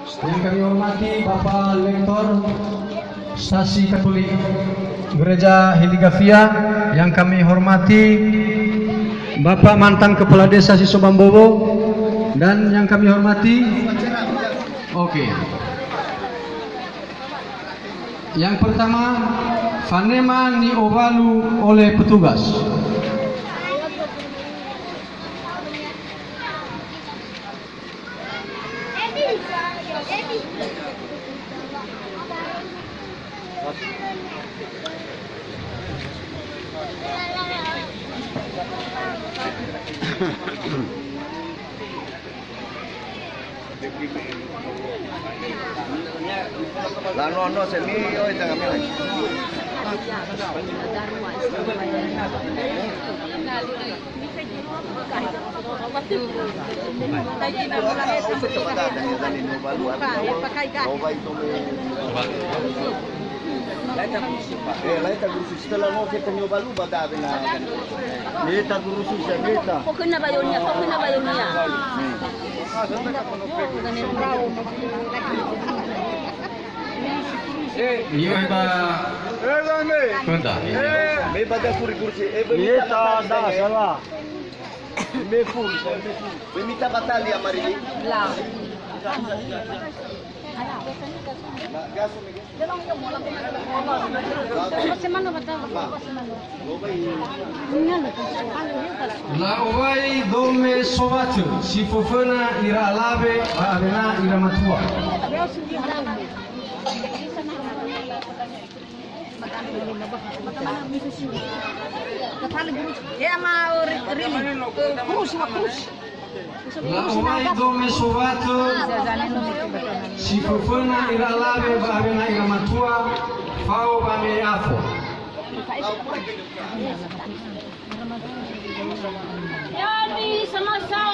Yang kami hormati Bapak Lektor Stasi Katolik Gereja Heligafia, yang kami hormati Bapak mantan Kepala Desa Sisobambobo, dan yang kami hormati yang pertama Fanema ni Ovalu oleh petugas. Lano semi oi tengah milih. Laita gurusi setelah mau kita nyoba lu bada bina. Laita gurusi semeta. Pokoknya bayonya. Iyo iba kunda. Me bada kursi. Kita dah salah. Me full. Me minta batalha Marili. Lah. La ovai dome sovatu si fofana ira lave a avena ira matua. Ya mau kurus. La ovai dome sovatu si fofana ira lave a avena ira matua fao bame afo. Ya di sama-sama